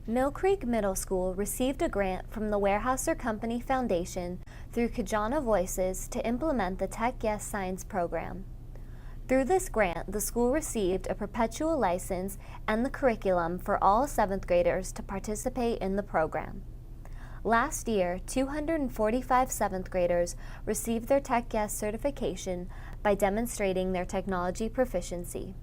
Mill Creek Middle School received a grant from the Weyerhaeuser Company Foundation through Kajana Voices to implement the TechYES Science program. Through this grant, the school received a perpetual license and the curriculum for all 7th graders to participate in the program. Last year, 245 7th graders received their TechYES certification by demonstrating their technology proficiency.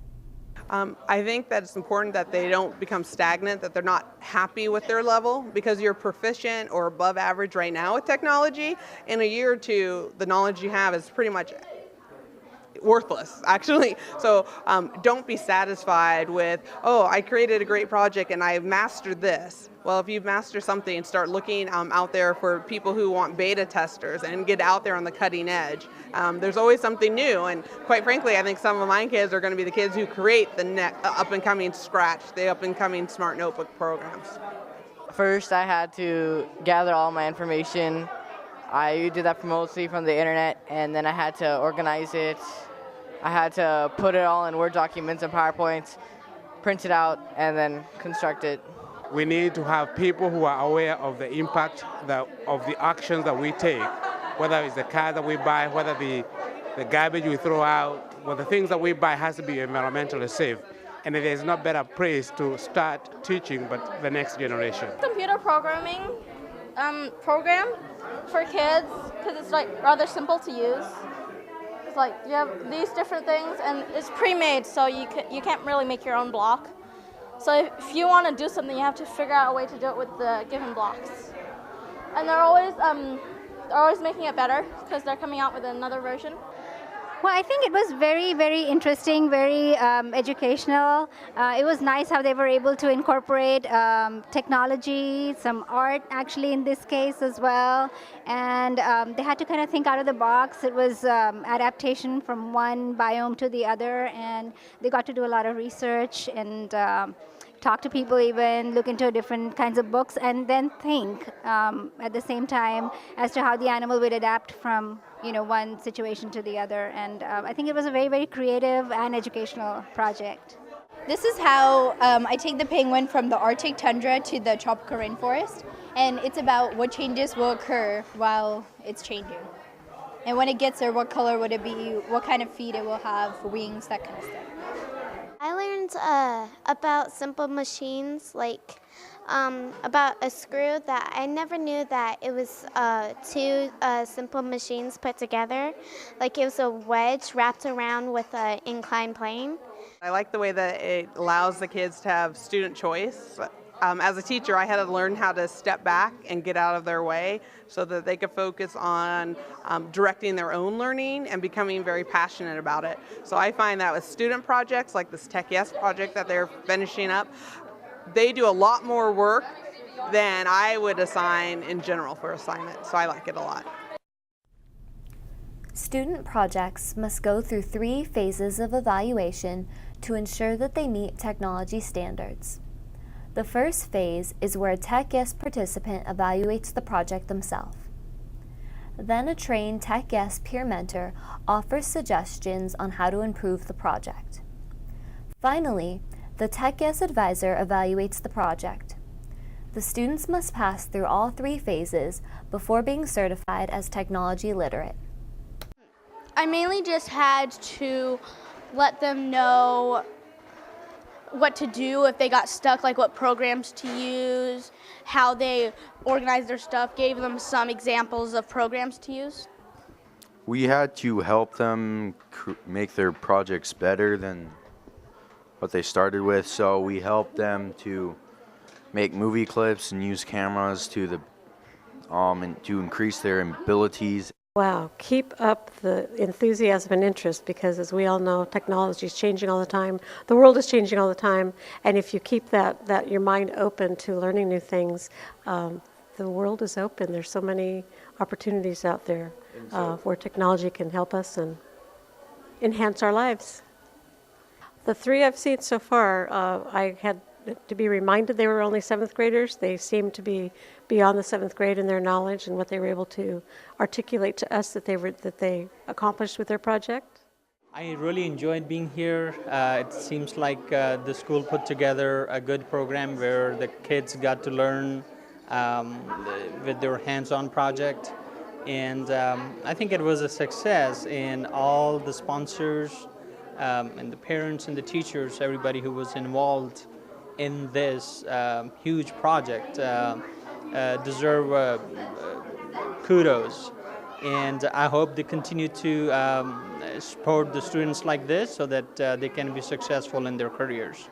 I think that it's important that they don't become stagnant, that they're not happy with their level, because you're proficient or above average right now with technology. In a year or two, the knowledge you have is pretty much worthless, actually. So don't be satisfied with, oh, I created a great project and I mastered this. Well, if you've mastered something, start looking out there for people who want beta testers and get out there on the cutting edge. There's always something new, and quite frankly, I think some of my kids are going to be the kids who create the up-and-coming Scratch, the up-and-coming smart notebook programs. First, I had to gather all my information. I did that mostly from the internet, and then I had to organize it. I had to put it all in Word documents and PowerPoints, print it out, and then construct it. We need to have people who are aware of the impact of the actions that we take, whether it's the car that we buy, whether the garbage we throw out, well, the things that we buy has to be environmentally safe. And it is not better place to start teaching but the next generation. Computer programming program for kids, because it's like rather simple to use. It's like you have these different things and it's pre-made, so you can't really make your own block. So if you want to do something, you have to figure out a way to do it with the given blocks. And they're always making it better because they're coming out with another version. Well, I think it was very, very interesting, very educational. It was nice how they were able to incorporate technology, some art actually in this case as well. And they had to kind of think out of the box. It was adaptation from one biome to the other, and they got to do a lot of research and talk to people even, look into different kinds of books, and then think at the same time as to how the animal would adapt from one situation to the other. And I think it was a very, very creative and educational project. This is how I take the penguin from the Arctic tundra to the tropical rainforest, and it's about what changes will occur while it's changing. And when it gets there, what color would it be, what kind of feet it will have, wings, that kind of stuff. I learned about simple machines, like about a screw that I never knew that it was two simple machines put together. Like it was a wedge wrapped around with an inclined plane. I like the way that it allows the kids to have student choice. As a teacher, I had to learn how to step back and get out of their way so that they could focus on directing their own learning and becoming very passionate about it. So I find that with student projects like this TechYES project that they're finishing up, they do a lot more work than I would assign in general for assignment. So I like it a lot. Student projects must go through 3 phases of evaluation to ensure that they meet technology standards. The first phase is where a TechYES participant evaluates the project themselves. Then a trained TechYES peer mentor offers suggestions on how to improve the project. Finally, the TechYES advisor evaluates the project. The students must pass through all 3 phases before being certified as technology literate. I mainly just had to let them know what to do if they got stuck, like what programs to use, how they organize their stuff, gave them some examples of programs to use. We had to help them make their projects better than what they started with, so we helped them to make movie clips and use cameras to increase their abilities. Wow, keep up the enthusiasm and interest, because as we all know, technology is changing all the time. The world is changing all the time, and if you keep that your mind open to learning new things, the world is open. There's so many opportunities out there where technology can help us and enhance our lives. The 3 I've seen so far, I had to be reminded they were only 7th graders. They seemed to be beyond the 7th grade in their knowledge and what they were able to articulate to us that they accomplished with their project. I really enjoyed being here. It seems like the school put together a good program where the kids got to learn with their hands-on project. And I think it was a success, and all the sponsors and the parents and the teachers, everybody who was involved in this huge project deserve kudos. And I hope they continue to support the students like this so that they can be successful in their careers.